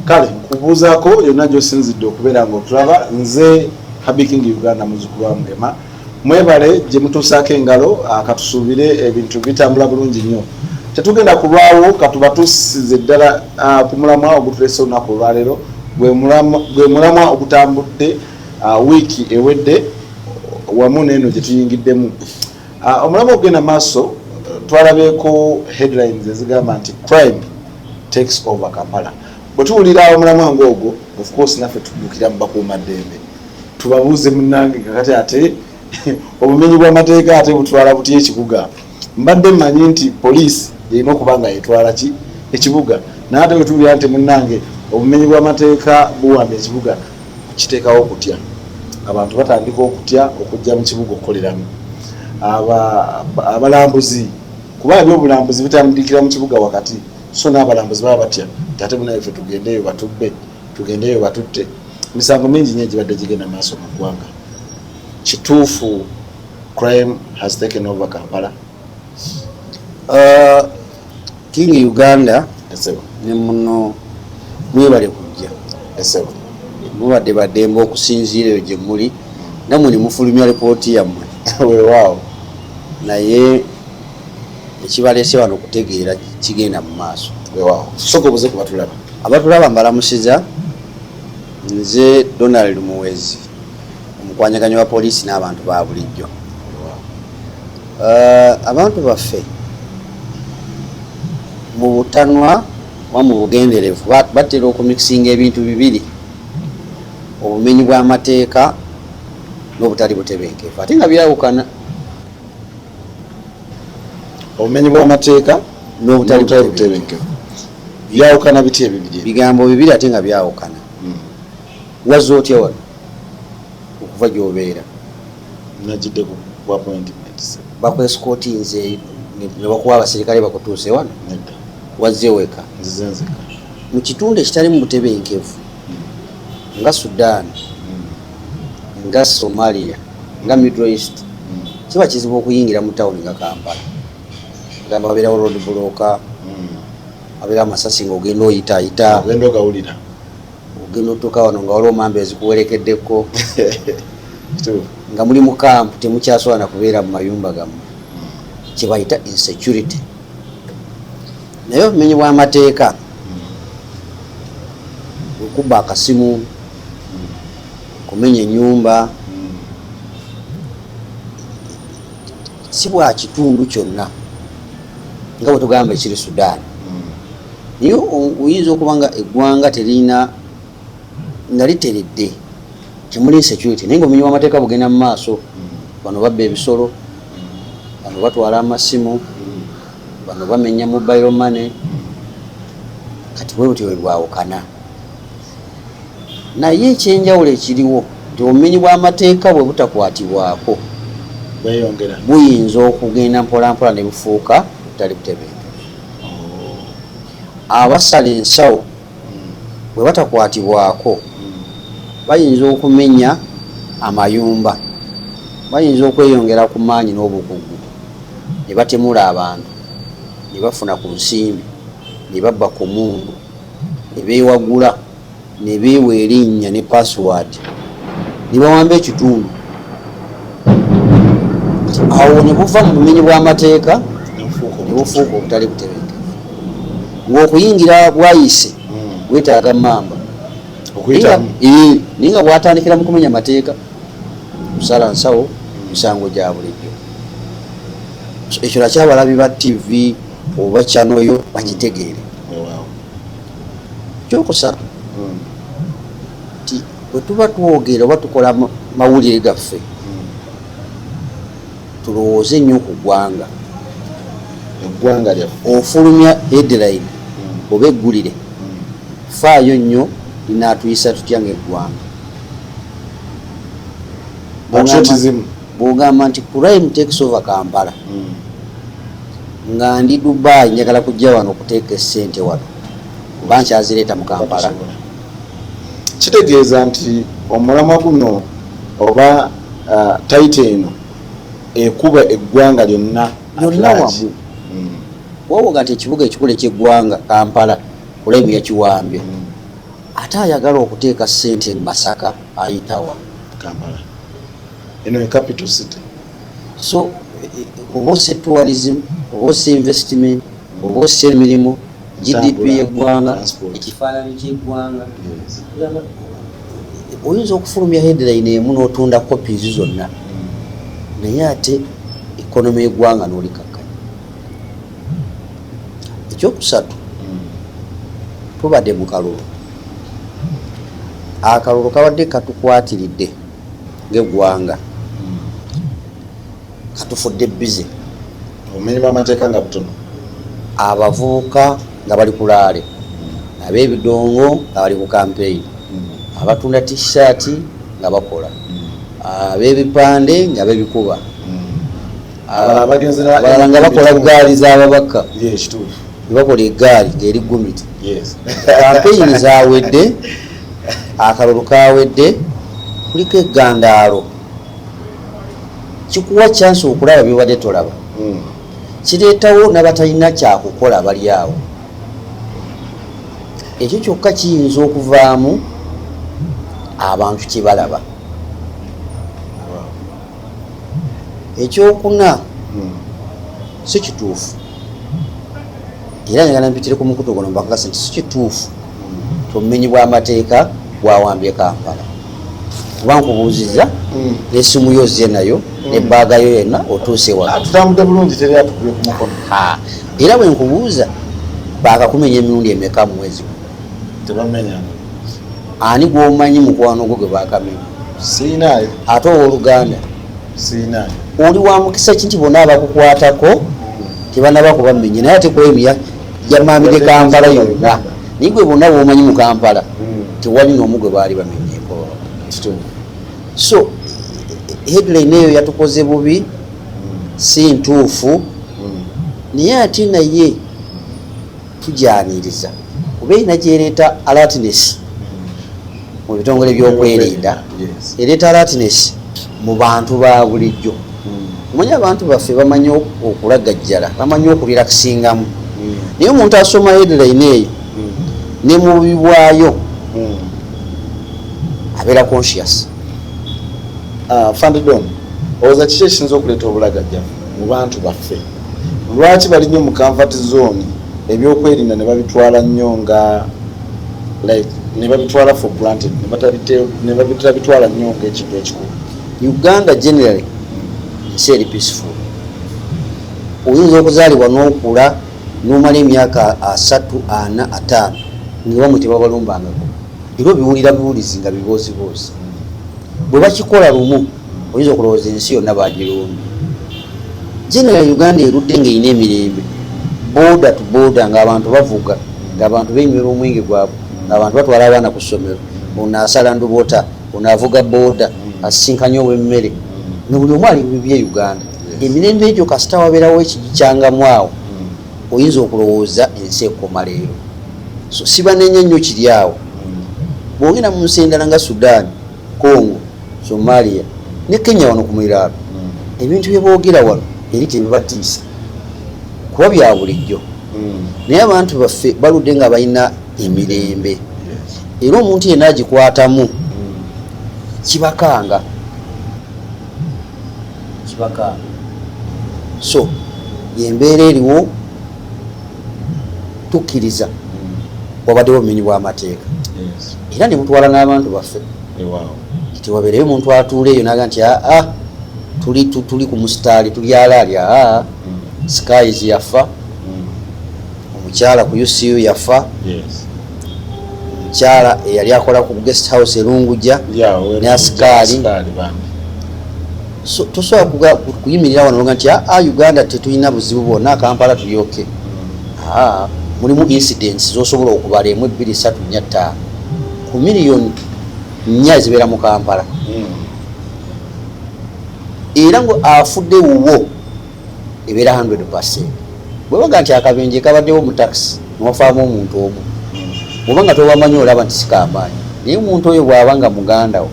kale kubuuzaako yonna gy'osinzidde okubeera ng'otulaba nze Happy King Uganda muzukulu wa Mugema mwebale gye mutuusaako engalo katusuubire ebintu bitambula bulungi nnyo tetugenda kulwawo katuba tusize ddala ku mulamwa ogutulese olunaku olwaleero gwe mulamwa ogutambudde wiiki ewedde wamu n'eno gye tuyingiddemu omulamwa ogenda maaso twalabeeko headlines ezigamba nti crime takes over Kampala bwe tuwulira omulamwa ng'ogwo of course naffe tudukira mu bakuumaddembe tubabuuze munnange kakati ate obumenyi bw'amateeka ate butwala butya ekibuga mbadde mmanyi nti poliisi erina okuba nga yetwala ki ekibuga naate bwe tuwulira nti munnange obumenyi bw'amateeka buwamba ekibuga kiteekawo okutya abantu batandika okutya okujja mu kibuga okukoleramu abalambuzi kuba ebyobulambuzi bitandikira mu kibuga wakati so n'abalambuzi baba batya ate munaffe tugendeyo batubbe tugendeyo batutte misango mingi nnyo gibadde gigenda maaso mu ggwanga kituufu crime has taken over Kampala King Uganda ne muno mwebale kujja mubadde baddembe okusinziira eyo gye muli namwe ne mufulumya lipooti yammwe weewaawo naye ekibaleese wano okutegeera kigenda mu maaso weewaawo soka obuze ku batulaba abatulaba mbalamusiza nze Donald Muwezi omukwanyaganyi wa poliisi n'abantu ba bulijjo abantu baffe mu butanwa wa mu bugenderevu batera okumikisinga ebintu bibiri obumenyi bw'amateeka n'obutali butebenkeevu ate nga byawukana obumenyi bw'amateeka n'obutali butebenkeevu byawukana biti ebibiri bigambo bibiri ate nga byawukana wazza otya wano okuva gy'obeera najidde ku appointments bakwesikotinze ne bakuwa abaserikale bakutuuse wano wazze weka nzenzeka mu kitundu ekitali mu butebenkevu nga Sudan nga Somalia nga Middle East kiba kizibu okuyingira mu tawuni nga Kampala gamba wabeerawo road blocker wabeerawo amasasi ng'ogenda oyitaayita ogenda ogawulira ogenda otuuka wano nga waliwo mamba ezikuwerekeddeko nga muli mu kampu temukyasobola na kubeera mu mayumba gammwe kyebayita insecurity naye obumenyi bw'amateeka okuba akasimu kumenya ennyumba si bwa kitundu kyonna nga bwe tugamba ekiri Sudan naye oyinza okuba nga eggwanga terina nga literedde kimuli insecurity naye ng'obumenyi bw'amateeka bugenda mu maaso bano babba ebisolo bano batwala amasimu bano bamenya mobile money kati bwe butyo bwawukana naye ekyenjawulo ekiriwo nti obumenyi bw'amateeka bwe butakwatibwako buyinza okugenda mpolampola ne bufuuka butali butebenkevu abasala ensawo bwe batakwatibwako bayinza okumenya amayumba bayinza okweyongera ku maanyi n'obukugu ne batemula abantu ne bafuna ku nsimbi ne babba ku mundu ne beewagula ne beewa erinnya ne password ne bawamba ekitundu awo ne buva mu bumenyi bw'amateeka ne bufuuka obutali butebenkevu ng'okuyingira bwayise bwetaaga mamba naye nga bwatandikira mu kumenya amateeka kusala nsawo misango gya bulijjo ekyo nakyabalabi ba TV oba kyanoyo bakitegeere kyokusatu nti bwe tuba twogera oba tukola mawulire gaffe tulowooze nnyo ku ggwanga eggwanga lyaffe ofulumya headline oba eggulire faayo nnyo linaatuyisa tutya ng'eggwanga bw'ogamba nti crime takes over Kampala nga ndi Dubai njagala kujja wano okuteeka essente wano kuba nkyazireeta mu Kampala kitegeeza nti omulamwa guno oba taito eno ekuba eggwanga lyonna wamu wowoga nti ekibuga ekikulu eky'eggwanga Kampala crime yakiwambye ate ayagala okuteeka ssente Masaka ayitawa Kampala eno capital city. So oba ossa tourism, oba ossa investment, oba ossa emirimu, GDP y'eggwanga, ekifaananyi ky'eggwanga, oyinza okufulumya headline emu n'otunda copies zonna, naye ate economy y'eggwanga n'olikakkanya. Ekyokusatu, tubadde mu kalulu. Akalulu kabadde katukwatiridde ng'eggwanga, katufudde bize. Obumenyi bw'amateeka nga butono. Abavubuka nga bali ku laale, ab'ebidongo nga bali ku campaign, abatunda t-shirt nga bakola, ab'ebipande nga bebikuba, abalala nga bakola gaali z'ababaka, bakola eggaali ng'eri gumiti. Campaign zawedde, akalulu kawedde, kuliko eggandaalo. Kikuwa chance okulaba byobadde tolaba. Kireetawo n'abatalina kyakukola bali awo. Ekyo kyokka kiyinza okuvaamu abantu kye balaba. Ekyokuna si kituufu, era njagala mpitire ku mukutu guno mbakakasa nti si kituufu obumenyi bw'amateeka bwawambye Kampala. Kuba nkubuuzizza n'essimu yo ozze nayo n'ebbaaga yo yenna otuuse wano. Tutambudde bulungi, teri atukubye ku mukono. Era bwe nkubuuza baakakumenya emirundi emeka mu mwezi? Tebamenya. Ani gw'omanyi mukwano gwo gwe baakamenya? Sirinaayo. Ate owooluganda? Sirinaayo. Oli wa mukisa ki nti bonna abakukwatako tebanaba kubamenya, naye ate kwemya yamaamire Kampala yonna, naye gwe bonna bw'omanyi mu Kampala tewali n'omu gwe baali bamenyeeko. So headline eyo yatukoze bubi, si ntuufu, naye ate naye tujaniriza kuba erina gyereeta alertness mu bitongole by'okwerinda, ereeta alertness mu bantu ba bulijjo. Omanyi abantu baffe bamanyi okulagajjala, bamanyi okulirakisingamu, naye omuntu asoma headline eyo ne mu bibwayo abeera conscious. Fandidon, olowooza kiki ekisinza okuleeta obulagajjavu mu bantu baffe? Lwaki bali nnyo mu comfort zone ebyokwerinda ne babitwala nnyo nga ne babitwala for granted, ne batabitwala nnyo ng'ekintu ekikulu? Uganda generally nsi eri peaceful. Oyinza okuzaalibwa n'okula n'omala emyaka 3, 4, 5 nga bamwe tebabalumbangako, era obiwulira buwulizi nga bibooziboozi. Bwe bakikola lumu oyinza okulowooza ensi yonna bagirumbye. Generally Uganda erudde ng'erina emirembe, border to border, ng'abantu bavuga, ng'abantu benywera omwenge gwabwe, ng'abantu batwala abaana ku ssomero, ono asala ndubota, ono avuga border, asisinkanye ow'emmere, ne buli omu ali bibye Uganda. Emirembe egyo kasita wabeerawo ekigikyangamu awo, oyinza okulowooza ensi ekoma leero. So sibanenya nnyo kiri awo. Bw'ogenda mu nsi endala nga Sudan, Congo, Somalia ne Kenya wano ku muliraano, ebintu bye boogera wano eri tebibatiisa kuba bya bulijjo, naye abantu baffe baludde nga balina emirembe, era omuntu yenna agikwatamu kibakanga. So yembeera eriwo, tukkiriza wabaddewo obumenyi bw'amateeka, era ne mutwala n'abantu baffe. Tewabeereyo omuntu atuula eyo naga nti tuli ku musitaali, tuli alaali. Skies yafa, omukyala ku UCU yafa, omukyala eyali akola ku guest house erunguja ne asikaali. So tosobola kuyimirira wano nga nti Uganda tetulina buzibu bwonna, Kampala tulyoke. Mulimu incidents zosobola okubala 1, 2, 3, 4, 5 ku miliyoni 4 ezibeera mu Kampala. Era ngo afudde wuwo ebeera 100%. Bwebaga nti akabenje kabaddewo mu taxi nwafaamu omuntu omu, bwobanga tobamanyi olaba nti sikamaanyi, naye omuntu oyo bw'abanga muganda wo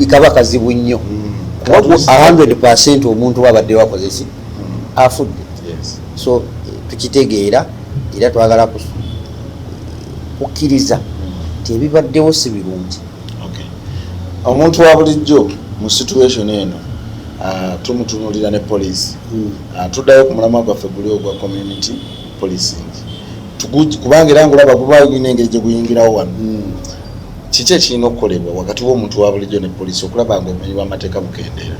kaba kazibu nnyo. 100% omuntu wabadde wakozesi afudde. So tukitegeera era twagala kukkiriza tebibaddewo si birungi. Omuntu wa bulijjo mu situation eno tumutunulira ne poliisi tuddayo ku mulamwa gwaffe guli ogwa community policing kubanga era ngolaba guba gulina engeri gye guyingirawo wano. Kiki ekirina okukolebwa wakati w'omuntu wa bulijjo ne poliisi okulaba nga obumenyi bw'amateeka bukendeera?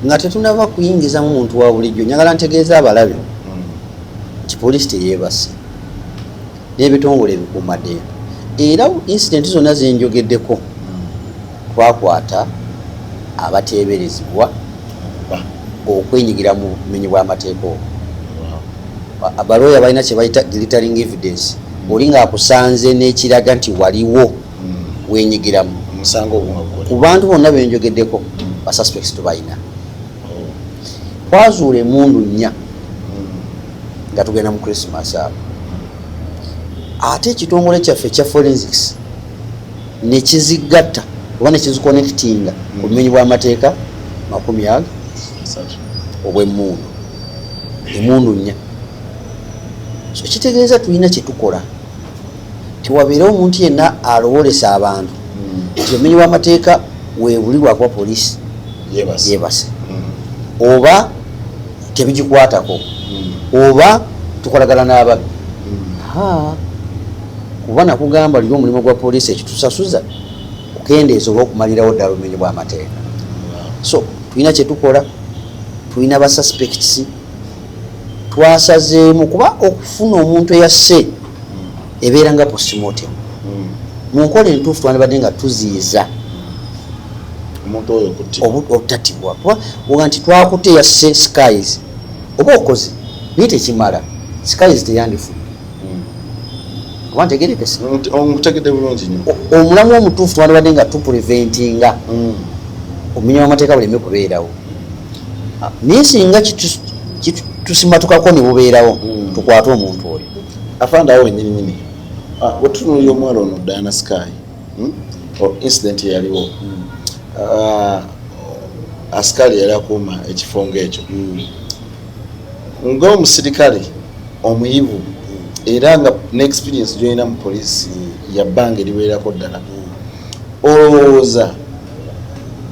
Nga tetunava kuyingizamu muntu wa bulijjo, njagala ntegeeza abalabe nti poliisi teyeebase n'ebitongole ebikuumaddembe. Era incidenti zonna zenjogeddeko twakwata abateeberezebwa okwenyigira mu bumenyi bw'amateeka obwo. Abalooya balina kye bayita glittering evidence. Oli ng'akusanze n'ekiraga nti waliwo wenyigiramu. Ku bantu bonna benjogeddeko ba suspects tubalina. Twazuula emmundu nnya nga tugenda mu Christmas awo. Ate ekitongole kyaffe ekya forensics ne kizigatta oba ne kiziconnectinga ku bumenyi bw'amateeka 30 obw'emmundu. Emmundu nnya. So kitegeeza tulina kye tukola. Tiwabeerewo omuntu yenna alowoolesa abantu nti obumenyi bw'amateeka weebulirwa kuba poliisi yeebase oba tebigikwatako oba tukolagana n'ababbi. Kuba nakugamba liri omulimu gwa poliisi ekitusasuza okukendeeza oba okumalirawo ddala obumenyi bw'amateeka. So tulina kye tukola, tulina ba suspects, twasazeemu kuba okufuna omuntu eyasse ebeera nga postmortem. Mu nkola entuufu twandibadde nga tuziiza omuntu oyo okuttibwa kuba oga nti twakutte eyasse skies oba okoze naye tekimala skies teyandifudde. Oba ntegerekese? Omutegedde bulungi nnyo. Omulamu omutuufu twandibadde nga tupreventinga obumenyi bw'amateeka buleme kubeerawo. Naye singa tusimatukako ne bubeerawo tukwate omuntu oyo. Afandawo ennyininyini wetutunulira omwala ono Diana Sky incident yaliwo asikali yali akuuma ekifo ng'ekyo ng'omusirikale omuyivu era nga n'experience gy'olina mu poliisi yabbanga eriweerako ddala. Olowooza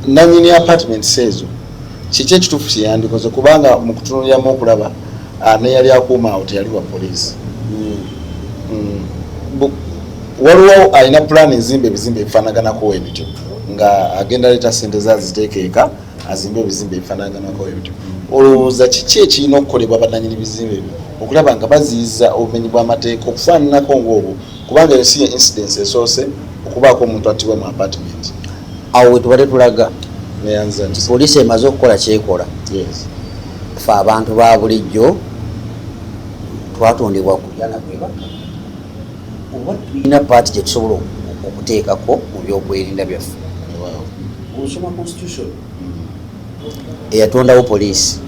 nannyini apartments ezo kiki ekituufu kye yandikoze kubanga mu kutunuliramu okulaba neyali akuuma awo teyali wa poliisi. Waliwo alina plan ezimba ebizimbe ebifaanaganako ebityo nga agenda leeta ssente zaziteekeeka azimba ebizimbe ebifaanaganako ebityo. Olowooza kiki ekirina okukolebwa bannannyini bizimbe ebyo okulaba nga baziyiza obumenyi bw'amateeka okufaananako ng'obwo kubanga eyo si incidence esoose okubaako omuntu attibwa mu apartment. Awo we tubadde tulaga neyanza nti poliisi emaze okukola kyekola. Ffe abantu ba bulijjo twatondebwa kulyana kwebaka oba tulina paati gye tusobola okuteekako mu byokwerinda byaffe. Osoma constitution eyatondawo poliisi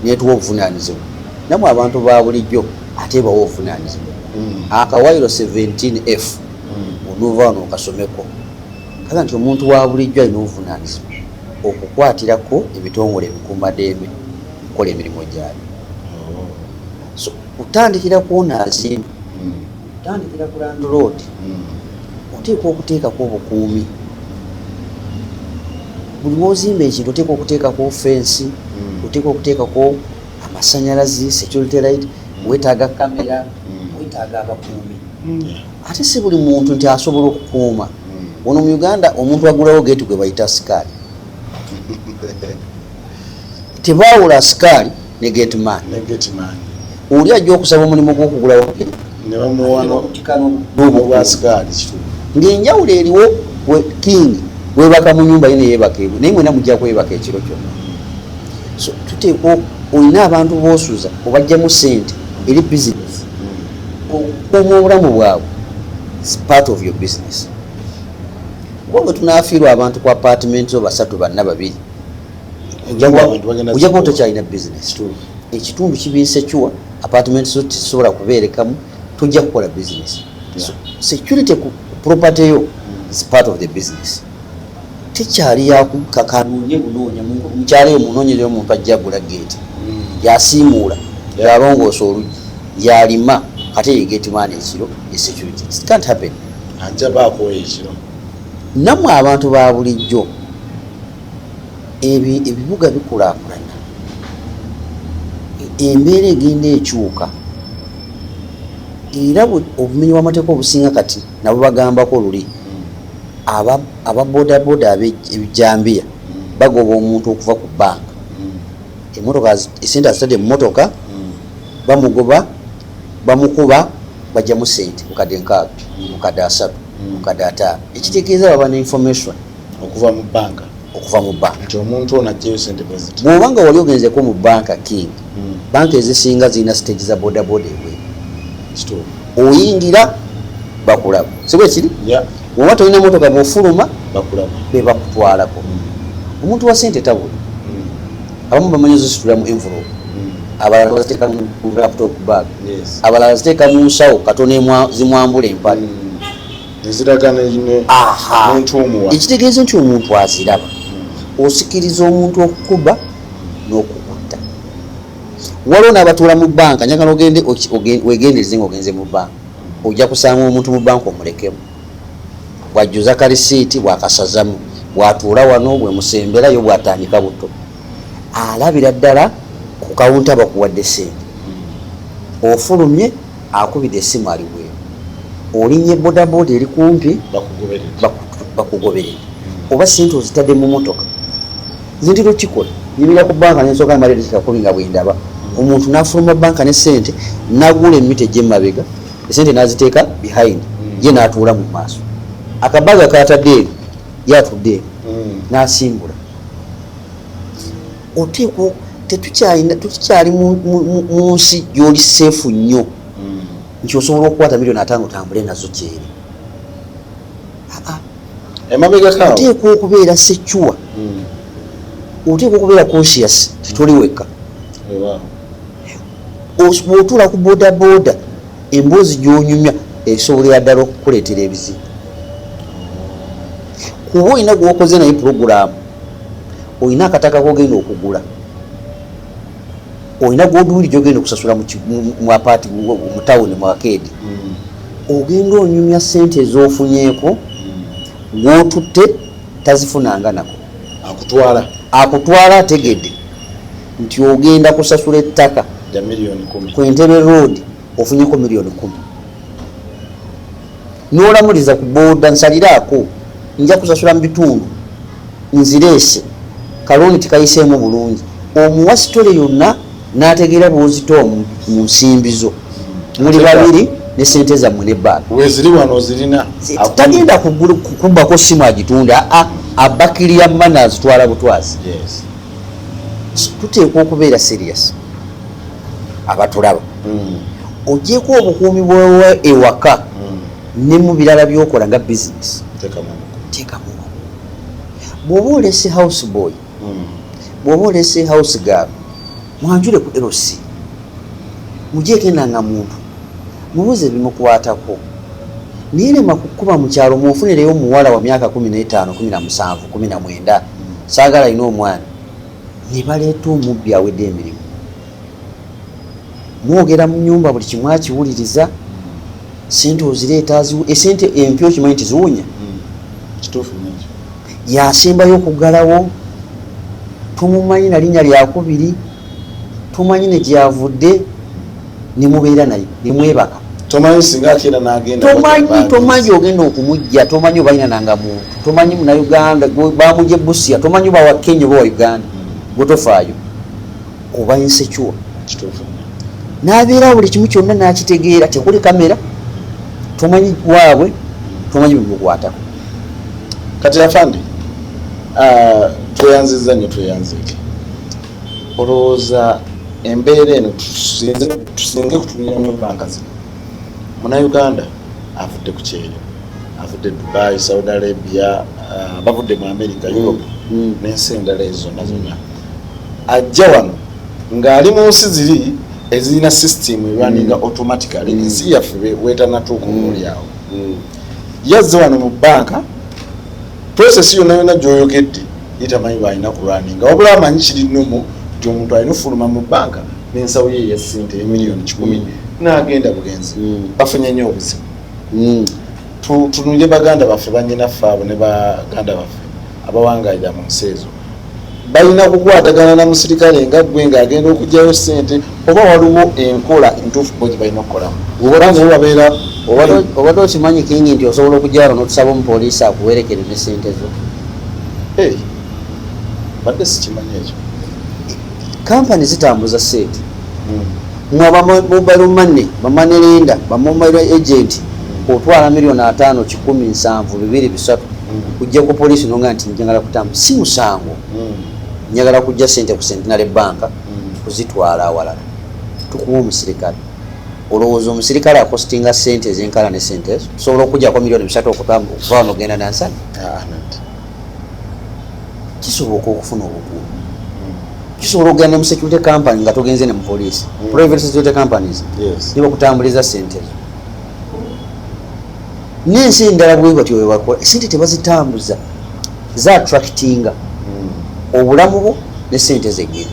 netuwa obuvunaanyizibwa namwe abantu ba bulijjo ate bawa obuvunaanyizibwa. Akawairo 17F onuva wano okasomeko kaga nti omuntu wa bulijjo alina obuvunaanyizibwa okukwatirako ebitongole ebikuumaddembe okukola emirimu gyabyo. So kutandikira kwona azimba kutandikira ku landlord oteekwa okuteekako obukuumi. Buli wozimba ekintu oteekwa okuteekako fensi, oteekwa okuteekako amasanyalazi, security light, weetaaga kamera, weetaaga abakuumi. Ate si buli muntu nti asobola okukuuma. Wano mu Uganda omuntu agulawo geeti gwe bayita sikaali. Tebaawula asikaali ne gateman. Oli ajja okusaba omulimu gw'okugulawo ng'enjawulo eriwo king weebaka mu nnyumba ye neyeebaka ebwe naye mwena mujja kwebaka ekiro kyonna. So tuteekwa olina abantu b'osuza obajjamu ssente eri bizinesi okukuuma obulamu bwabwe is part of your business. Kuba bwe tunaafiirwa abantu ku apartment zo 3 4 2 ojja kuba tokyalina business. Ekitundu kibiise kiwa apartment zo tisobola kubeerekamu tujja kukola business. So security ku property yo is part of the business. Tekyali yakukakanuunye bunoonya mukyalo munoonyerero omuntu ajja agula geeti yasiimuula yalongoosa oluggi yalima ate ye gate man ekiro ye security. It can't happen. Anja baako ekiro. Nammwe abantu ba bulijjo ebibuga bikulaakulana, embeera egenda ekyuka, era obumenyi bw'amateeka obusinga kati nabo bagambako luli ababodaboda ebijambiya bagoba omuntu okuva ku banka, emotoka esente azitadde mu motoka bamugoba bamukuba bajjamu sente mukadde 6 mukadde 3 mukadde 5, ekitegeeza baba ne information okuva mu banka nti omuntu ono ajjayo sente bweziti. bw'obanga wali ogenzeko mu banka king, banka ezisinga zirina stage za bodaboda ebwe oyingira bakulaba sibwe kiri bwoba tolina motoka bwofuluma be bakutwalako. Omuntu wa sente tabula, abamu bamanyi zisitula mu envelope, abalala baziteeka mu laptop bag, abalala ziteeka mu nsawo katono zimwambula empale eziragana n'entuumuwa. Ekitegeeza nti omuntu aziraba, osikiriza omuntu okukuba n'okukutta. Waliwo n'abatuula mu banka, njagala wegendereze ng'ogenze mu banka, ojja kusanga omuntu mu banka omulekemu, bw'ajjuza kalisiiti bw'akasazamu, bw'atuula wano bwe musemberayo bw'atandika buto, alabira ddala ku kawunta bakuwadde sente, ofulumye akubidde essimu ali bweru, olinnye bodaboda eri kumpi bakugoberere, oba sente ozitadde mu motoka. Nze ndiro kikola nyimira ku banka nensooka amalere kikakubi nga bwendaba omuntu n'afuluma banka ne sente n'agula emmita egy'emabega, esente n'aziteeka behind ye n'atuula mu maaso, akabaga katadde eri ye atudde eri n'asimbula. Oteekwa tetukyali mu nsi gy'oli seefu nnyo nti osobola okukwata $5,000,000 otambule nazo kyeri. Oteekwa okubeera secure, oteekwa okubeera conscious titoli wekka. Bw'otuula ku bodaboda emboozi gy'onyumya esobolera ddala okukuleetera ebizibu. Kuba olina gwokoze naye puroguramu, olina akataka kogenda okugula, olina gwoduwiri gyogenda okusasula mu apaati mu tawuni mu akeedi, ogenda onyumya sente ez'ofunyeeko gw'otutte tazifunanga nako, akutwala ategedde nti ogenda kusasula ettaka ku Entebbe Road ofunyeko $1,010,000. N'olamuliza ku booda nsaliraako nja kusasula mu bitundu nzireese kalooni tikayiseemu bulungi, omuwa sitole yonna n'ategeera bw'ozita mu nsimbi zo muli babiri ne sente zammwe n'ebbaala weeziri wano ozirina. Tagenda kubbako simu agitunda, abbakiriya mana azitwala butwazi. Tuteekwa okubeera serious abatulaba, ogyeko obukuumi bwewa ewaka ne mu birala byokola nga bizinesi teekamu. Bw'oba olese house boy, bw'oba olese house girl, mwanjule ku LC mugyeko enanga muntu mubuze bimukwatako, nirema kukuba mu kyalo mufunireyo omuwala wa myaka 15, 17, 19 saagala ina omwana, ne baleeta omubbi awedde emirimu. Mwogera mu nyumba buli kimu akiwuliriza, sente ozireeta esente empya okimanyi nti ziwunya, yasembayo okuggalawo, tumumanyi na linnya lyakubiri, tumanyi ne gyavudde, ne mubeera naye ne mwebaka. Tomanyi singa akira n'agenda, tomanyi ogenda okumujja, tomanyi obalina nanga muntu, tomanyi Munnayuganda bamujja Busia, tomanyi oba wa Kenya oba wa Uganda, gwe tofaayo, oba insecure. N'abeera buli kimu kyonna n'akitegeera, tekuli kamera, tomanyi waabwe, tomanyi bimukwatako. Kati afande, tweyanziza nnyo tweyanzike. Olowooza embeera eno tusinge kutunira mu banka zino. Munnayuganda avudde ku kyeyo, avudde Dubai, Saudi Arabia, bavudde mu America, Europe n'ensi endala ezo zonna zonna. Ajja wano ng'ali mu nsi ziri ezirina system erunninga automatically, ensi yaffe weetanatuuka omuli awo. Yazze wano mu banka, process yonna yonna gy'oyogedde yitamanyi bw'alina kulwaninga, wabula amanyi kiri nnomo nti omuntu alina ofuluma mu banka n'ensawo ye ya ssente $1,010,000 n'agenda bugenzi bafunye nnyo obuzibu tunulye baganda baffe banyinaffe abo ne baganda baffe abawangaalira mu nsi ezo balina kukwatagana na musirikale nga gwe ng'agenda okugyayo ssente oba waliwo enkola entuufu bo gye balina okukolamu babeera obadde okimanyi kingi nti osobola okujjalo n'otusaba omupoliisi akuwerekere ne ssente zo badde sikimanyi ekyo kampani zitambuza ssente mwaba mobile money bamanerenda bamobile agent otwala $5 million 10 7 2 3 kujja ku poliisi nonga nti njagala kutambuza si musango njagala kujja ssente ku Centenary Bank kuzitwala awalala tukuwa omusirikale olowooza omusirikale akostinga ssente ezenkala ne ssente ezo osobola okujjako $3 million okuva nogenda nansana kisoboka okufuna obukuumi kisobola okugenda mu security company nga togenze ne mu poliisi private security companies ne bakutambuliza ssente ezo n'ensi endala bwe batyo bwe bakola ssente tebazitambuza za attractinga obulamu bwo ne ssente zeggera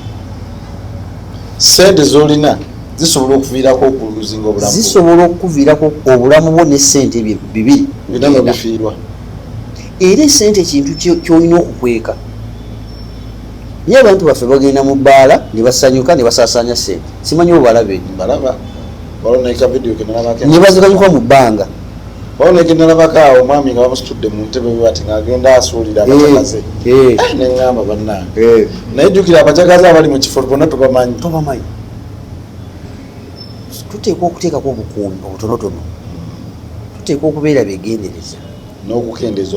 ssente z'olina zisobola okuviirako okuluzinga obulamu zisobola okuviirako obulamu bwo ne ssente bibiri bino bifiirwa era essente ekintu kyolina okukweka naye abantu baffe bagenda mu bbaala ne basanyuka ne basaasaanya ssente simanyi obalabe balaba baloneka vidiyo kenalabako ne baziganyuka mu bbanga baloneka nalabako awo omwami nga bamusitudde mu ntebe bati ng'agenda asuulira abacakaze neŋŋamba bannange naye jjukira abacakaze abali mu kifo bonna tobamanyi tuteekwa okuteekako obukuumi obutonotono tuteekwa okubeera begendereza n'okukendeeza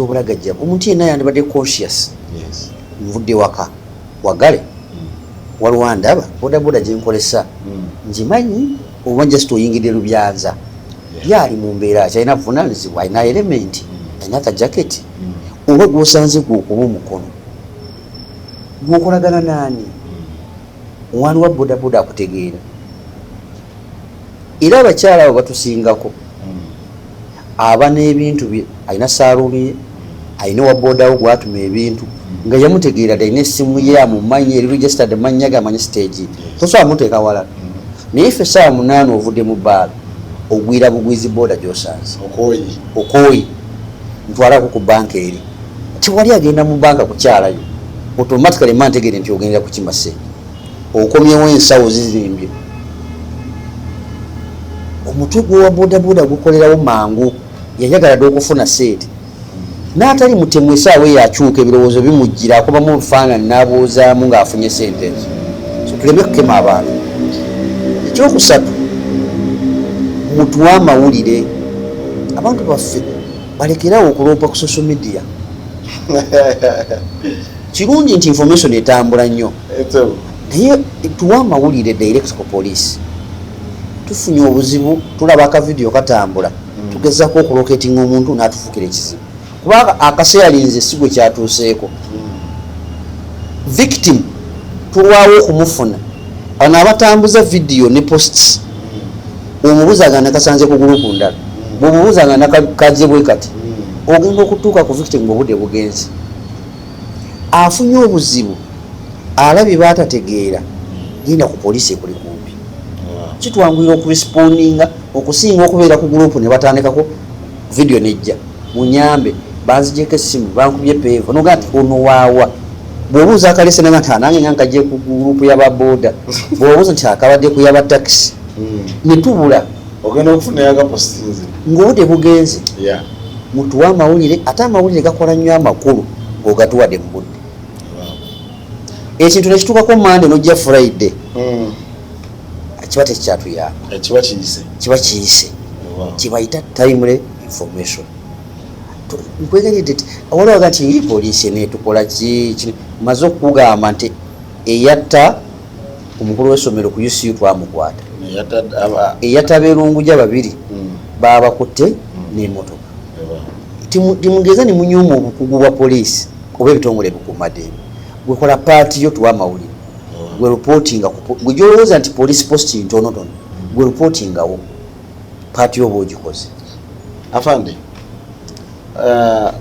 obulagajja omuntu yenna yandibadde conscious nvudde waka wagale waliwo ndaba bodaboda gyenkolesa ngimanyi oba just oyingidde lubyanza yali mu mbeera ki alina buvunaanyizibwa alina elementi alina akajaketi oba gwosanze gwokuba omukono gwokolagana naani omwani wa bodaboda akutegeera era abakyala abo batusingako aba n'ebintu bye alina saaluuni ye alina wa bodawo gwatuma ebintu nga yamutegeera alina essimu ye amumanyi eri registered mannya ge amanyi stage tosobola muteeka walala naye ffe essaawa 8 ovudde mu bbaala ogwira bugwizi boda gy'osanze okooyi ntwalako ku banka eri tiwali agenda mu banka kukyalayo automatically ma ntegeere nti ogendera kukima ssente okomyewo ensawo zizimbye omutwe gwowa bodaboda gukolerawo mangu yayagala dde okufuna ssente n'atali mutemu essaawa yakyuka ebirowoozo bimujjira akubamu obufaananyi n'abuuzaamu ng'afunye ssente ezo so tuleme kukema abantu ekyokusatu mutuwa amawulire abantu baffe balekerawo okuloopa ku social media kirungi nti information etambula nnyo naye tuwa amawulire direct ku poliisi tufunye obuzibu tulaba akavidiyo katambula tugezako okuloketinga omuntu n'atufukira ekizibu kuba akaseyalinze si gwe kyatuuseeko victim tulwawo okumufuna bano abatambuza vidiyo ne posts omubuzanga nakasanze ku gurupu ndala bwomubuzanga nakajje bwe kati ogenda okutuuka ku victim obudde bugenzi afunye obuzibu alabye baatategeera genda ku poliisi ekuli kumpi kitwanguyira okuresponinga okusinga okubeera ku gurupu ne batandikako vidiyo nejja munyambe banzijeko essimu bankubye peevo noga nti ono waawa bw'obuuza akalese naga nti anange nga nkajje ku gurupu y'ababoda bw'obuuza nti akabadde ku y'abatakisi ne tubula ogenda okufuna yagapostinze ng'obudde bugenze mutuwa amawulire ate amawulire gakola nnyo amakulu ng'ogatuwadde mu budde ekintu nekituukako mande n'ojja friday kiba tekikyatuyamba kiba kiyise kibayita timely information nkwegeredde ti awaliwo gati eri poliisi netukola ki maze okugamba nti eyatta omukulu w'essomero ku UCU twamukwata eyatta beerunguja 2 babakutte n'emmotoka timugeza ne munyuma obukugu bwa poliisi oba ebitongole bikuumaddembe gwekola paati yo tuwa amawulire gwe reportinga gwe gyolowooza nti police post ntonotono gwe reportingawo paati yoba ogikoze afande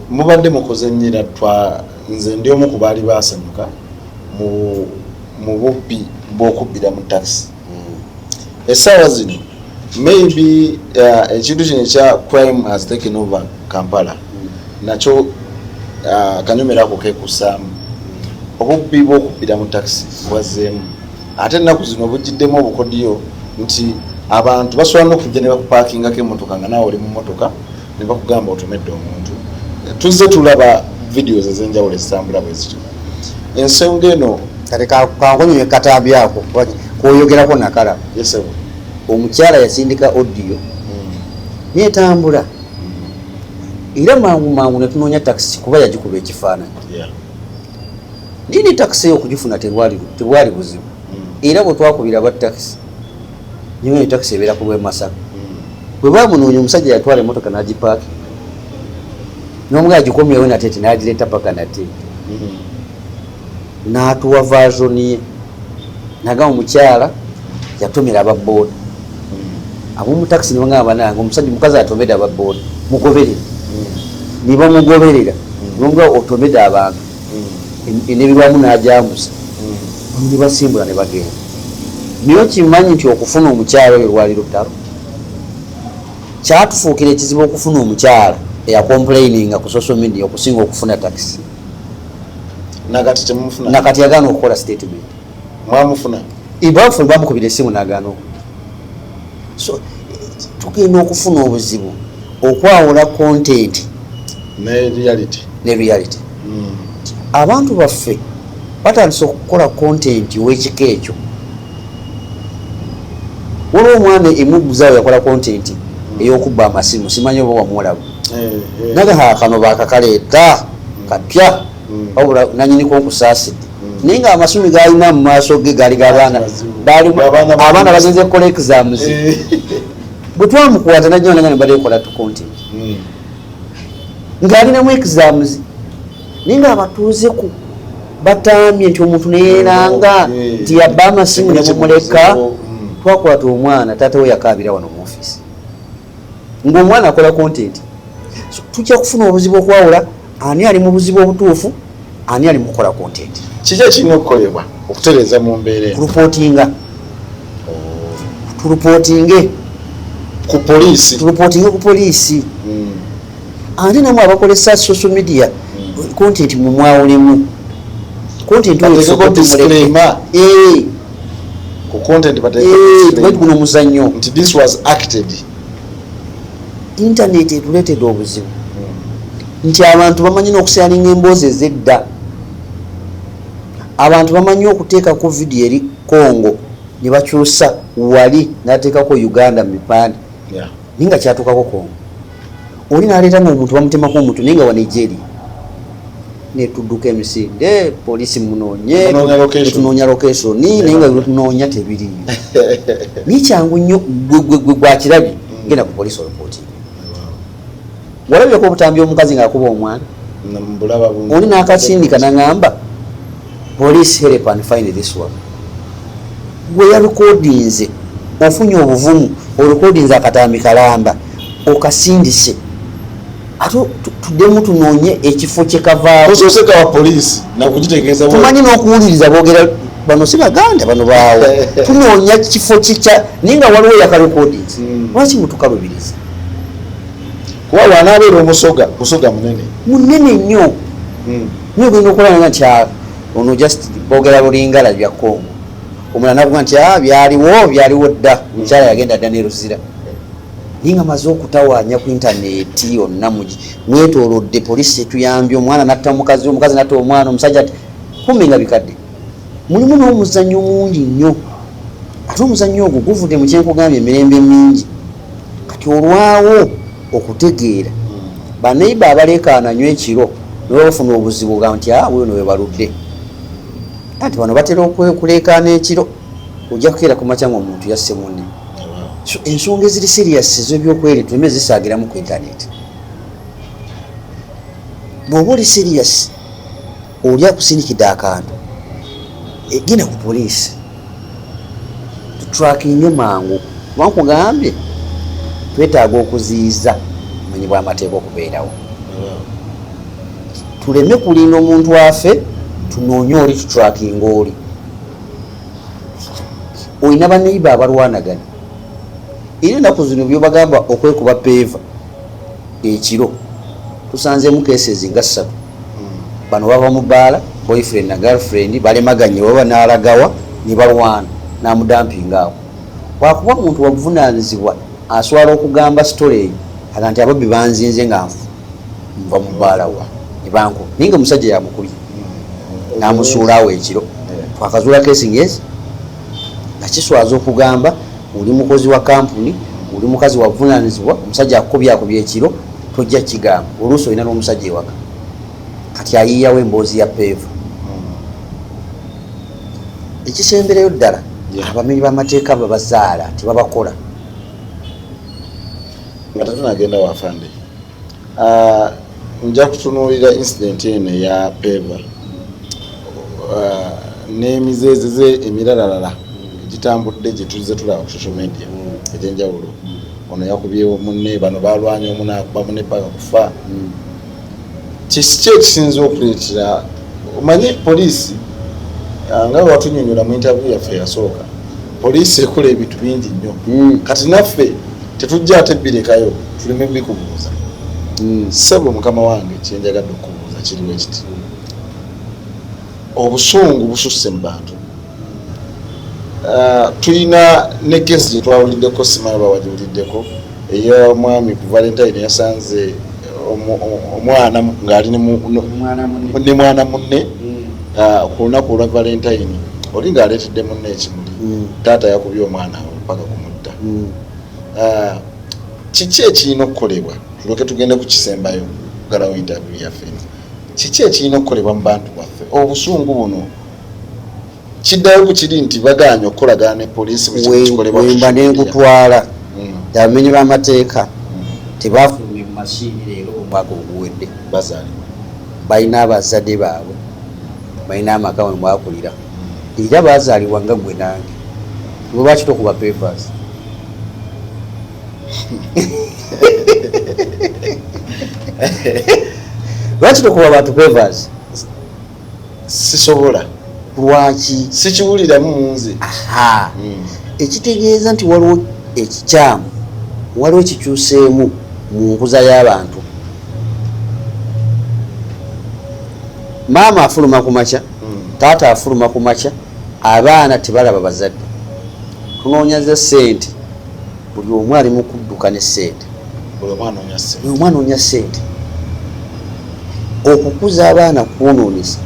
mubadde mukoze nnyira nze ndi omu ku baali baasanyuka mu bubbi bw'okubbira mu taxi essaawa zino maybe ekintu kino ekya crime has taken over Kampala nakyo kanyomerako kekusaamu obubbi bw'okubbira mu taxi bwazzeemu ate ennaku zino bujjiddemu obukodiyo nti abantu basobola n'okujja ne bakupakingako emmotoka nga naawe oli mu mmotoka ne bakugamba otomedde omuntu. Tuzze tulaba videos ez'enjawulo ezitambula bwe zityo. Ensonga eno kale kankonyonye katambi ako kwoyogerako nakala. Yes sir. Omukyala yasindika audio netambula era mangu netunoonya taxi kuba yagikuba ekifaananyi. Nini taxi eyo okugifuna tebwali buzibu era bwe twakubira ba taxi niyo taxi ebeera ku Masaka bwe bamunoonya omusajja yatwala emmotoka n'agipaaki n'omugala gikomyewo nate n'agireeta paka nate n'atuwa version ye nagamba omukyala yatomera ababooda ab'omu taxi ne bagamba nange omusajja mukazi atomedde ababooda mugoberere ne bamugoberera n'omugala otomedde abantu n'ebirwamu n'ajambuza ne basimbula ne bagenda. Niyo kimanyi nti okufuna omukyala oyo lwali lutalo kyatufuukira ekizibu okufuna omukyala eyakomplaininga ku social media okusinga okufuna taxi. Nakati temufuna. Nakati yagaana okukola statement. Mwamufuna. Ibafuna bamukubira essimu n'agaana. So tugenda okufuna obuzibu okwawula content ne reality. Abantu baffe batandise okukola content w'ekika ekyo. Waliwo omwana emuguzaawo yakola content ey'okubba amasimu simanyi oba wamulaba. Naga kano bakakaleeta kapya wabula nanyiniko okusaasidde naye nga amasimu gaalina mu maaso ge gaali g'abaana abaana bagenze kukola exams bwe twamukwata najjo nanga ne balekola tu content ng'alinamu exams naye nga abatuuze ku batamye nti omuntu neyeeranga nti yabba amasimu ne bumuleka. Twakwata omwana taata we yakaabira wano mu office ng'omwana akola content. Tujja kufuna obuzibu okwawula ani ali mu buzibu obutuufu ani ali mu kukola content. Kiki ekirina okukolebwa okutereeza mu mbeera turupotinge ku poliisi ate namwe abakolesa social media content mu mwawulemu content guno omuzannyo nti this was acted. Internet etuleetedde obuzibu nti abantu bamanyi n'okusalinga emboozi ez'edda. Abantu bamanyi okuteekako vidiyo eri Congo ne bakyusa wali n'ateekako Uganda mu mipande naye nga kyatuukako Congo. Oli n'aleeta ng'omuntu bamutemako omuntu naye nga wa Nigeria netudduka emisinde poliisi munoonye tunoonya location naye nga tunoonya tebiriyo. Naye kyangu nnyo gwe gwakirabye genda ku poliisi olopoti. Walabyeko obutambi omukazi ng'akuba omwana oli n'akasindika n'angamba police help and find this one. Gwe yarekodinze ofunye obuvumu orekodinze akatambi kalamba okasindise ate tuddemu tunoonye ekifo kyekavaawo ososeka wa poliisi nakugitegeeza tumanyi n'okuwuliriza boogera bano si baganda bano baawo tunoonya kifo kikya naye nga waliwo yakarekodinze lwaki mutukalubiriza kuba wanaabeera omusoga munene nnyo naye ogenda okulanga nti ono just boogera lulingala bya Congo omulala navuga nti byaliwo dda mukyala yagenda dda neruzira naye nga maze okutawaanya ku intaneti yonna mwetoolodde poliisi etuyambye omwana natta omukazi natta omwana omusajja ati kumbe nga bikadde mulimu n'omuzannyo mungi nnyo ate omuzannyo ogwo guvudde mu kyenkugambye emirembe mingi kati olwawo okutegeera baneiba abaleekaana nnyo ekiro niwe bafuna obuzibu ga nti wewe nowe baludde ati bano batera okuleekaana ekiro ojja kukeera ku makya ng'omuntu yasse munne. Ensonga eziri serious ez'ebyokwerinda tuleme zisaagiramu ku intaneti. Bw'oba oli serious oli akusindikidde akantu genda ku poliisi tutrakinge mangu kuba nkugambye twetaaga okuziyiza obumenyi bw'amateeka okubeerawo. Tuleme kulinda omuntu waffe tunoonye oli tutrakinga oli. Olina baneiba abalwanagana era ennaku zino byobagamba okwekuba peeva ekiro tusanzemu cases nga 3 bano bava mu bbaala boyfriend na girlfriend balemaganye baba n'alagawa ne balwana n'amudampinga awo wakuba muntu wavunaanyizibwa aswala okugamba story eyo aga nti ababbi banzinze nga nva mu bbaala wa ne bankuba naye nga omusajja yamukubye n'amusuula awo ekiro twakazuula kesi ngezi nga kiswaza okugamba oli mukozi wa kampuni oli mukazi wavunaanyizibwa omusajja akukubye ekiro tojja kigamba oluusi olina n'omusajja ewaka kati ayiyawo emboozi ya peeva ekisembereyo ddala abamenyi b'amateeka babazaala tebabakola nga tetunagenda wafande nja kutunuulira incident eno eya peeva n'emizeezeze emiralalala gitambudde gye tulize tulaba ku social media egyenjawulo ono yakubyewo munne bano balwanya omu nakuba munne paka kufa kiki ekisinza okuleetera omanye poliisi nga watunyonyola mu interview yaffe yasooka poliisi ekola ebintu bingi nnyo kati naffe tetujja ate birekayo tuleme bikubuuza ssebo mukama wange kyenjagadde okubuuza kiriwo ekiti obusungu bususse mu bantu tulina ne kesi gye twawuliddeko simanyi bawagiwuliddeko ey'omwami ku valentine yasanze omwana ng'ali ne mwana munne ku lunaku olwa valentine oli ng'aleetedde munne ekimuli taata yakubye omwana paka kumutta kiki ekirina okukolebwa tuloke tugende ku kisembayo galawo interview yaffe kiki ekirina okukolebwa mu bantu baffe obusungu buno kiddayo ku kiri nti baganya okukolagana ne poliisi wemba nenkutwala abamenyi b'amateeka tebafulumye mu masiini leero omwaka oguwedde bazaalibwa balina abazadde baabwe balina amaka we mwakulira era bazaalibwa nga gwe nange lwaki tokuba papers lwaki tokuba bantu papers sisobola lwaki sikiwuliramu munze ekitegeeza nti waliwo ekikyamu waliwo kikyuseemu mu nkuza y'abantu maama afuluma ku makya taata afuluma ku makya abaana tebalaba bazadde tunoonyaza ssente buli omu ali mu kudduka ne ssente buli omu anoonya ssente okukuza abaana kwonoonesa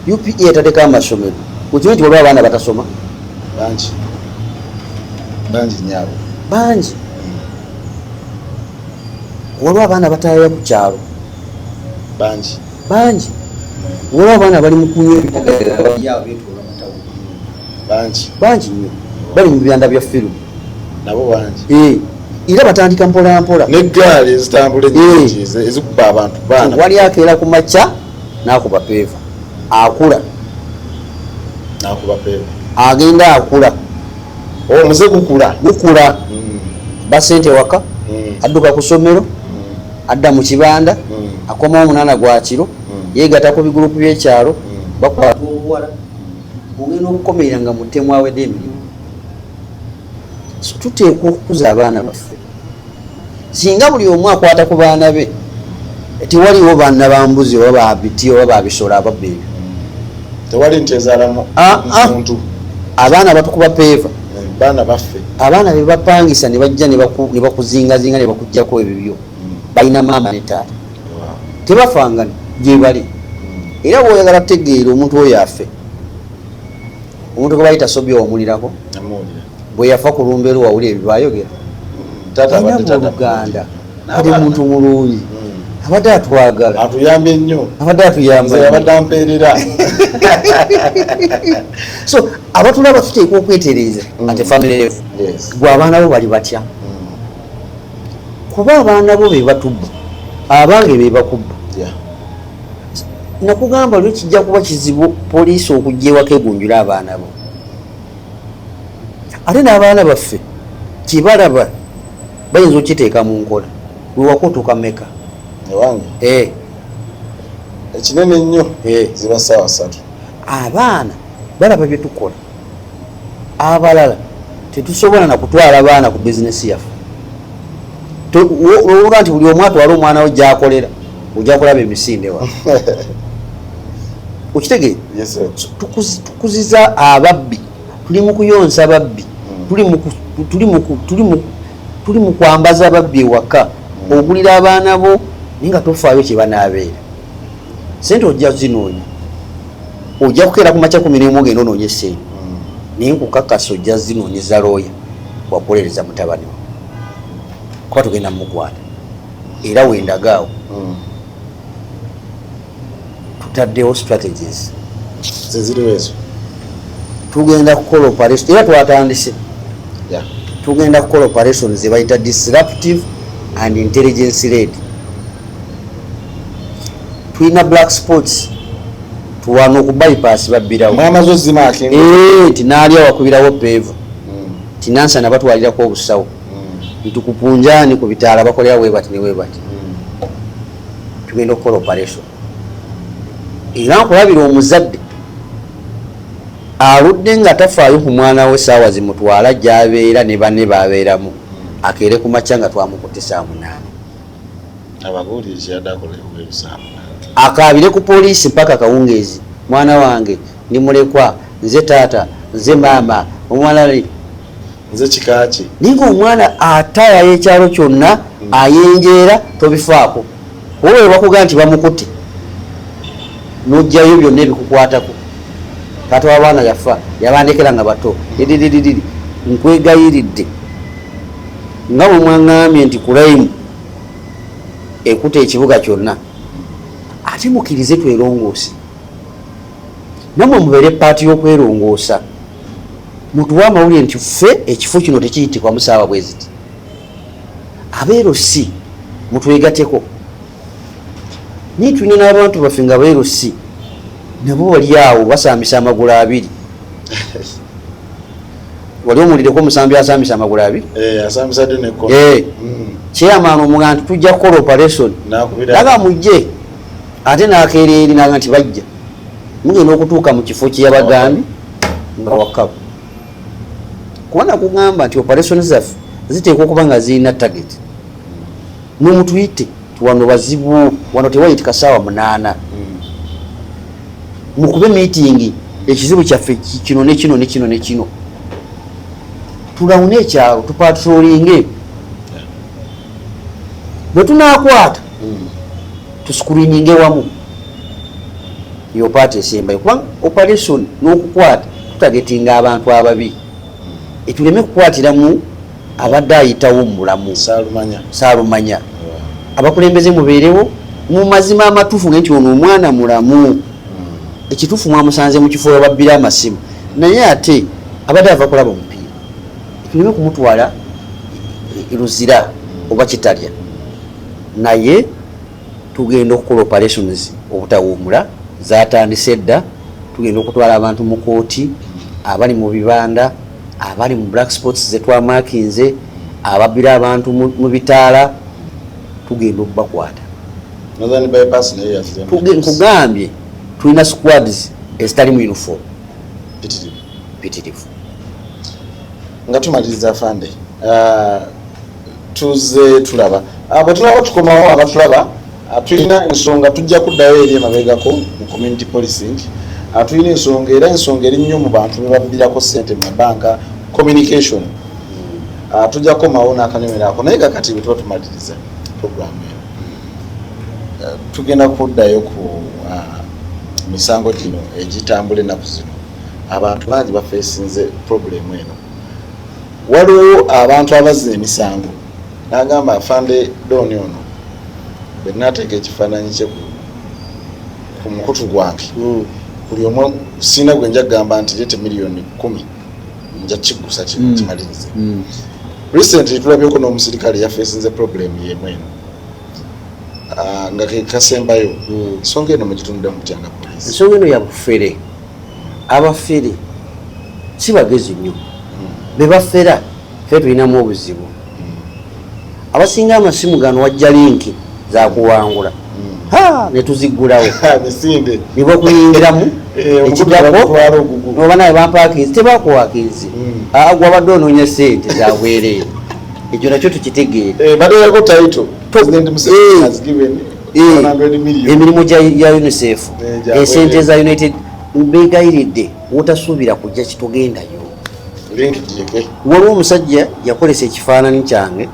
UPA yatadeko amasomero kukiwe nti waliwo abaana batasoma bangi nyaabo bangi waliwo abaana bataya ku kyalo bangi waliwo abaana bali mu kunywa bangi nnyo bali mu byanda bya firimu nabo bangi era batandika mpola mpola n'eggaali ezitambula ennyingi ezikuba abantu baana wali akeera ku makya n'akuba peeva akula n'akuba peeva agenda akula omuze gukula basente waka adduka ku ssomero adda mu kibanda akomawo omunaana gwa kiro yeegata ku bigurupu by'ekyalo bakwata obuwala ogenda okukomerera nga muttemu awedde emirimu tuteekwa okukuza abaana baffe singa buli omu akwata ku baana be tewaliwo baana bambuzi oba babiti oba babisolo ababba ebyo tewali nti ezaalamu muntu abaana batukuba peeva baana baffe abaana be bapangisa ne bajja ne bakuzingazinga ne bakuggyako ebibyo balina maama ne taata tebafangana gye bali era bw'oyagala kutegeera omuntu oyo affe omuntu gwe bayita Sobya wamulirako bwe yafa ku Lumbeeru wawulira ebyo bayogera Luganda ate muntu mulungi abadde atwagala atuyambye nnyo abadde atuyamba abadde ampeerera so abatulaba tuteekwa okwetereeza ate family gwe abaana bo bali batya kuba abaana bo be batubba abange be bakubba nakugamba lwe kijja kuba kizibu poliisi okujja ewaka egunjula abaana bo ate n'abaana baffe kyebalaba bayinza okiteeka mu nkola wewaka otuuka meka ewange ekinene nnyo ziba ssaawa 3 abaana balaba bye tukola abalala tetusobola na kutwala abaana ku bizinesi yaffe. Olwoga nti buli omu atwala omwana we gy'akolera ojja kulaba emisinde wa okitegeera. Tukuziza ababbi, tuli mu kuyonsa babbi, tuli mu kwambaza ababbi ewaka, ogulira abaana bo naye nga tofaayo kye banaabeera. Sente ojja zinoonya, ojja kukeera ku makya 11 ogenda onoonya essente, naye nkukakasa ojja zinoonyeza looya wakolereza mutabani wo kuba tugenda mukwata era wendagaawo. Tutaddewo strategies zeziriwezo tugenda kukola operation era twatandise. Tugenda kukola operation ze bayita disruptive and intelligence led. Tulina black spots tuwano ku bypass babbirawo mwamazo zimake tinaalya wakubirawo peva tinansa nabatwalirako obusawo nitukupunjani ku bitaala bakolera webati ne webati. Tugenda okukola operation era nkulabira omuzadde aludde nga tafaayo ku mwana we saawa zimutwala gy'abeera ne banne baabeeramu akeere ku makya nga twamukutte saa 8 ababuuliriza yaddakola akaabire ku poliisi mpaka kawungeezi, mwana wange ndi mulekwa, nze taata, nze maama, omwana nze kikaaki. ninga omwana ataya y'ekyalo kyonna ayenjeera tobifaako oba bakugaa nti bamukutte n'ojjayo byonna ebikukwatako. Kati abaana yafa yabandekera nga bato dididididi nkwegayiridde nga bwe mwaŋŋambye nti kuraimu ekuta ekibuga kyonna ate mukkirize twerongoosa nammwe mubeere paati y'okwerongoosa mutuwa amawulire nti ffe ekifo kino tekiyitikwa musaawa bwe ziti abeerosi mutwegateko. Naye tulina n'abantu baffe nga beerosi nabo bali awo basambisa amagulu 2 wali omulireko omusambi asambisa amagulu 2 asambisa deneko chairman omuga nti tujja kukola operation naga mujje ate nakeereri naga nti bajja mugenda okutuuka mu kifo kyeyabagambye nga wakaba kubona kugamba nti operation zaffe ziteekwa okuba nga zirina target. Nomutuyite tuwano bazibu wano tewayitika saawa 8 mukube meeting ekizibu kyaffe kino ne kino ne kino ne kino tulawune ekyalo tupatrolinge bwe tunaakwata tusikurininge wamu yo paati esembayo kubanga operation n'okukwata tutagetinga abantu ababi etuleme kukwatiramu abadde ayitawo mu bulamu saalumanya abakulembeze mubeerewo mu mazima amatuufu nti ono omwana mulamu ekituufu mwamusanze mu kifo babbira amasimu naye ate abadde ava kulaba omupiira tuleme kumutwala eruzira oba kitalya naye tugenda okukola operations obutawuumula zatandise dda. Tugenda okutwala abantu mu kooti abali mu bibanda abali mu black spots zetwamakinze ababbira abantu mu bitaala tugenda okubakwata. Nkugambye tulina squads ezitali mu uniform pitirivu. Nga tumaliriza afande tuze tulaba bwe tulaba tukomawo abatulaba tulina ensonga tujja kuddayo eri emabegako mu community policing. Tulina ensonga era ensonga eri nnyo mu bantu bebabbirako ssente mu mabanka communication. Tujja kukomawo n'akanyomero ako naye kakati bwe tuba tumaliriza program eyo tugenda kuddayo ku misango gino egitambula ennaku zino. Abantu bangi bafeesinze problemu eno. Waliwo abantu abazza emisango n'agamba afande Doni ono bwe naateeka ekifaananyi kye ku mukutu gwange buli omu sina gwe nja kugamba nti leete miliyoni 10 nja kigusa kimalirize. Recently tulabyeko n'omusirikale yafeesinze problemu yemu eno nga kasembayo. Ensonga eno mugitunudde mutya nga poliisi? Ensonga eno yabufere abafere si bagezi nnyo be bafera ffe tulinamu obuzibu. Abasinga amasimu gano wajja linki zakuwangula ne tuziggulawo misinde nibo kuyingiramu ekigako oba naye bampakinzi tebakuwakinzi gwabadde onoonya sente zabwereere ekyo nakyo tukitegeere badeko title President Museveni has given 100 million emirimu ya UNICEF esente za United mbegayiridde wotasuubira kujja kitugendayo waliwo omusajja yakolesa ekifaananyi kyange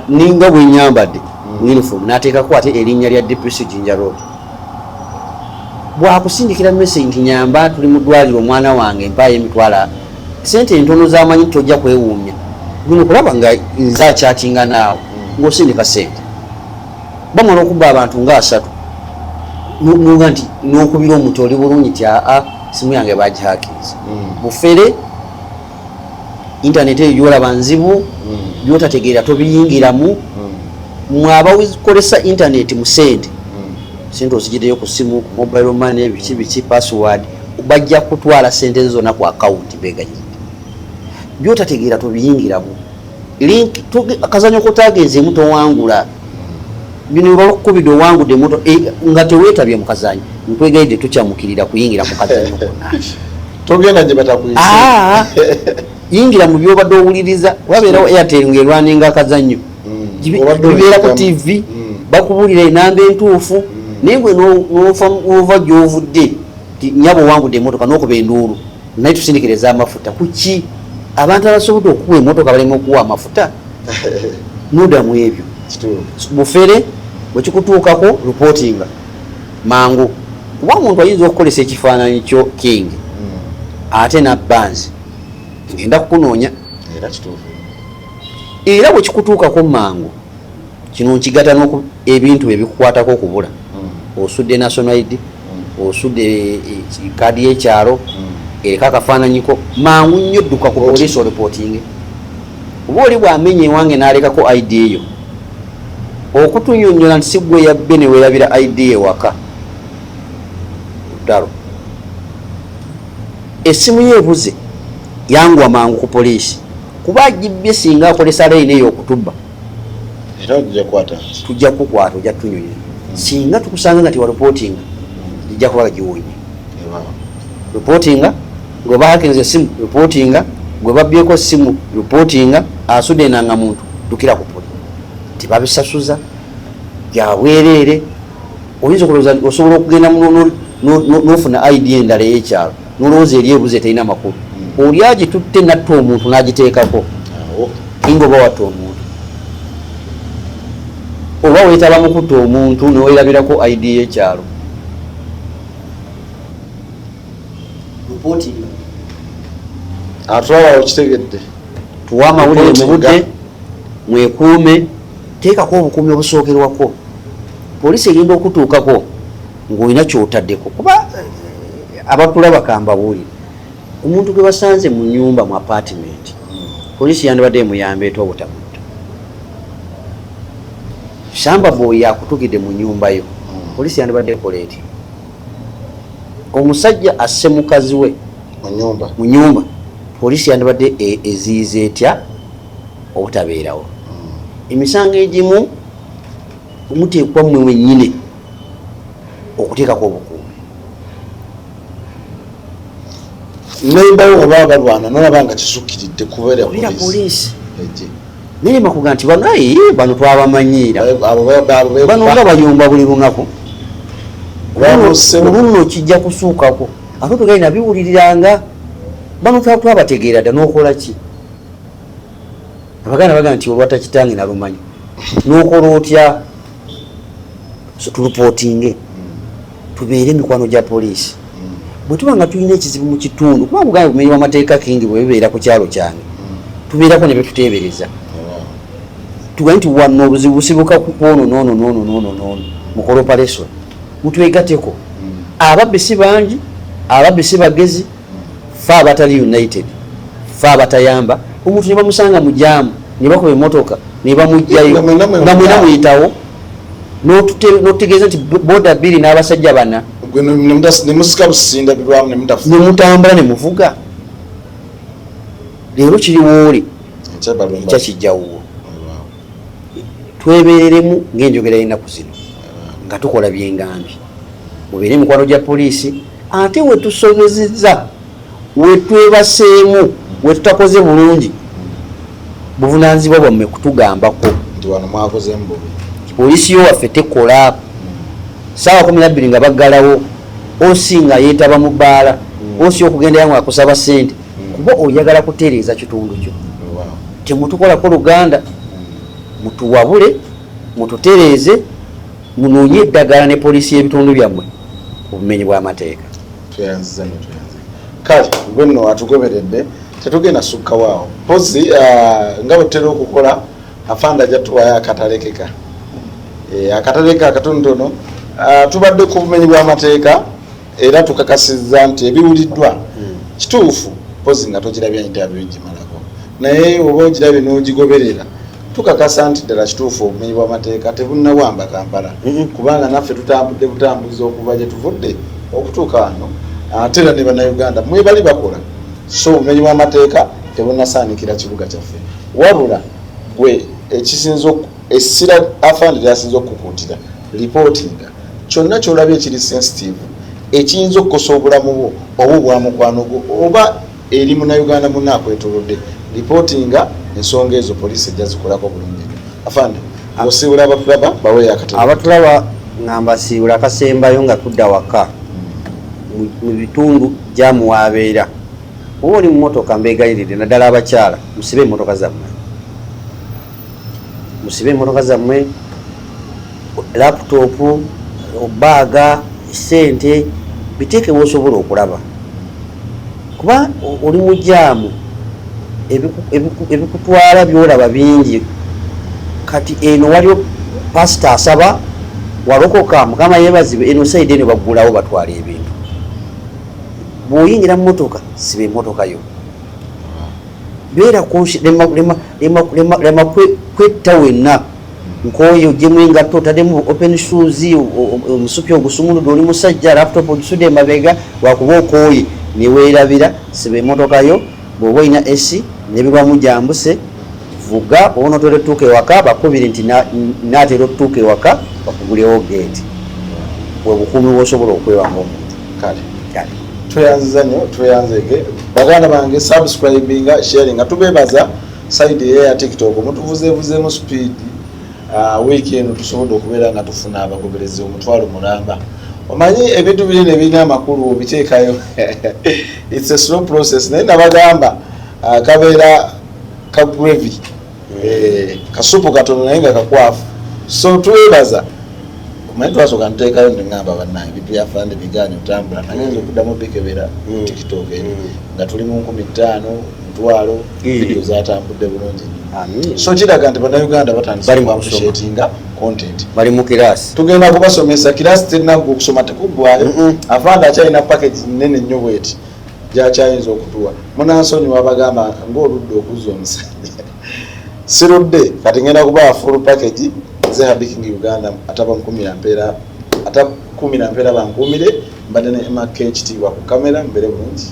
ninga bwenyambadde uniform n'ateekako ate erinnya lya DPC Jinja Road bwakusindikira message nti nyamba tuli mu ddwaliro omwana wange mpayo emitwala sente entono z'amanyi tojja kwewuumya guno kulaba nga nze akyatinga naawe ng'osindika sente bamala okubba abantu nga 3 nuga nti n'okubira omuntu oli bulungi ti simu yange bagihakinze bufere internet eyo gyolaba nzibu byotategeera tobiyingiramu mwabakolesa internet mu sente ozigireyo ku simu ku mobile money biki password bajja kutwala sente zonna ku account beganyidde byotategeera tobiyingiramu link akazanyo kotagenze muto wangula bino bakukubidde owangudde muto nga teweetabye mu kazanyo nkwegayidde tukyamukirira kuyingira mu kazanyo konna togenda gye batakuyisa yingira mu byobadde owuliriza wabeerawo Airtel ng'erwaninga akazanyo bibeera ku TV bakubulira enamba entuufu naye gwe n'ova gy'ovudde nyabo owangudde emmotoka n'okuba enduulu naye tusindikiriza amafuta kuki abantu abasobodde okuwa emmotoka balema okuwa amafuta nudamu ebyo bufere bwekikutuukako reportinga mangu kuba omuntu ayinza okukolesa ekifaananyi kyo king ate nabbanzi ngenda kukunoonya era bwekikutuukako mangu kino nkigatta ebintu ebikukwatako okubula osudde national ID osudde kaadi y'ekyalo ereka akafaananyiko mangu nnyo dduka ku poliisi oreportinge oba oli bw'amenya ewange n'alekako ID eyo okutunyonnyola nti si gwe yabbe ne weerabira ID ewaka ddalo essimu yeebuze yangwa mangu ku poliisi kuba agibbye singa akolesa layini eyo okutubba tujja kukwata ojja tunyonyola singa tukusanga nga tiwareportinga ijja kuba giwonye reportinga gwe bahakinze essimu reportinga gwe babbyeko essimu reportinga asudde enanga muntu dukira ku poli tibabisasuza byabwereere oyinza okulowooza osobola okugenda n'ofuna ID endala ey'ekyalo n'olowooza eri ebuze terina makulu oli agitutte natta omuntu n'agiteekako kinga oba watta omuntu oba weetaba mu kutta omuntu neweerabirako ID y'ekyalo atwala okitegedde tuwa amawulire mu budde mwekuume teekako obukuumi obusookerwako poliisi egenda okutuukako ng'olina kyotaddeko kuba abakulaba kambabuulire omuntu gwe basanze mu nnyumba mu apartment poliisi yandibadde emuyamba ete obutamutta shamba boy yakutukidde mu nnyumba yo poliisi yandibadde ekola eti omusajja asse mukazi we mu nnyumba poliisi yandibadde eziyiza etya obutabeerawo emisango egimu muteekwa mmwe wennyine okuteekako obukuumi nembayo oba balwana nolaba nga kisukkiridde kubeera poliisi naye makuga nti bano twabamanyiira bano nga bayomba buli lunaku oluno kijja kusuukako ate tugali nabiwuliriranga bano twabategeera dda n'okola ki abaganda baga nti olwata kitange nalumanyi n'okola otya tulipotinge tubeere emikwano gya poliisi bwe tuba nga tulina ekizibu mu kitundu kuba buganda bumenyi bw'amateeka kingi bwe bibeera ku kyalo kyange tubeerako ne betuteebereza tugaye nti wano obuzibu busibuka kwono noono mu corporation mutwegateko ababbi si bangi ababbi si bagezi fe abatali united fe abatayamba omuntu ne bamusanga mu jaamu ne bakuba emmotoka ne bamugjayo nga mwena muyitawo n'otutegeeza nti boda bbiri n'abasajja bana nemutambula ne muvuga leero kiriwoole ekya kijjawuwo twebereremu ng'enjogera y'ennaku zino nga tukola byengambye mubeere emikwano gya poliisi ate wetusobezeza wetwebaseemu wetutakoze bulungi buvunanyizibwa bwammwe kutugambako nti wano mwakoze mbubi. Poliisi yo waffe tekola. Saawa 12 nga baggalawo osi nga yeetaba mu bbaala osi okugendayo nga akusaba ssente kuba oyagala kutereeza kitundu kyo. Temutukolako luganda mutuwabule mututereeze munoonye eddagala ne poliisi y'ebitundu byammwe obumenyi bw'amateeka. Tweyanziza kale gwenno atugoberedde tetugenda sukkawaawo pozi nga bwetutera okukola afanda jatuwayo akatalekeka akataleka akatonotono tubadde ku bumenyi bw'amateeka era tukakasizza nti ebiwuliddwa kituufu pozi nga togirabya interview gimalako naye oba ogirabye n'ogigoberera tukakasa nti ddala kituufu obumenyi bw'amateeka tebunnawamba Kampala kubanga naffe tutambudde butambuzi okuva gye tuvudde okutuuka wano ate era ne bannayuganda mwe bali bakola so obumenyi bw'amateeka tebunnasaanikira kibuga kyaffe wabula gwe ekisinzo essira afande lyasinza okukuutira reportinga kyonna kyolabye ekiri sensitive ekiyinza okukosa obulamu bwo oba obwamukwano gwo oba eri munnayuganda munna akwetolodde reportinga ensonga ezo poliisi ejja zikolako bulungi. Afande osiibula abatulaba baweeyo akatono. Abatulaba ngamba siibula akasembayo nga tudda waka mu bitundu gyamuwabeera oba oli mu motoka mbeegayirire naddala abakyala musibe emmotoka zammwe laputopu obaaga sente biteeke bwosobola okulaba kuba oli mu jaamu ebikutwala byolaba bingi kati eno waliwo pasita asaba walokoka mukama yeebazibwe eno saidi eno baggulawo batwala ebintu bw'oyingira mu motoka siba emmotoka yo beera lema kwetta wenna nkoyo ojjemu engatto otaddemu open shoes omusupi ogusumuludde oli musajja laptop ogisudde emabega wakuba okooye neweerabira siba emmotoka yo bw'oba olina esi nebigwamu jambuse vuga obona otera otuuka ewaka bakubire nti naatera otutuuka ewaka bakugulewo geeti bwe bukuumi bwosobola okwewanga omuntu. Kale tweyanziza nnyo tweyanzege baganda bange subscribinga sharinga tubebaza saidi ya TikTok mutuvuzeevuzeemu speed wiiki eno tusobodde okubeera nga tufuna abagoberezi omutwalo mulamba omanyi ebintu birina ebirina amakulu obiteekayo it's a slow process naye nabagamba kabeera kagrevi kasupu katono naye nga kakwafu so twebaza omanyi twasooka ntuteekayo neŋŋamba bannange ebintu byafande biganye otambula nagenza okuddamu bikebera TikTok nga tuli mu 15 mutwalo video zatambudde bulungi so kiraga nti bannayuganda batandise appreciatinga content bali mu kirasi tugenda kubasomesa kirasi terinaggwa okusoma tekuggwayo afande akyalina package nene nnyo bweti gyakyayinza okutuwa munansonyi wabagamba ng'oludde okuzza omusajja sirudde kati ngenda kubawa full package ze Habiking Uganda ataba 10 ampera ata 10 ampera bankumire mbadde ne MKHT wa ku kamera mbere bulungi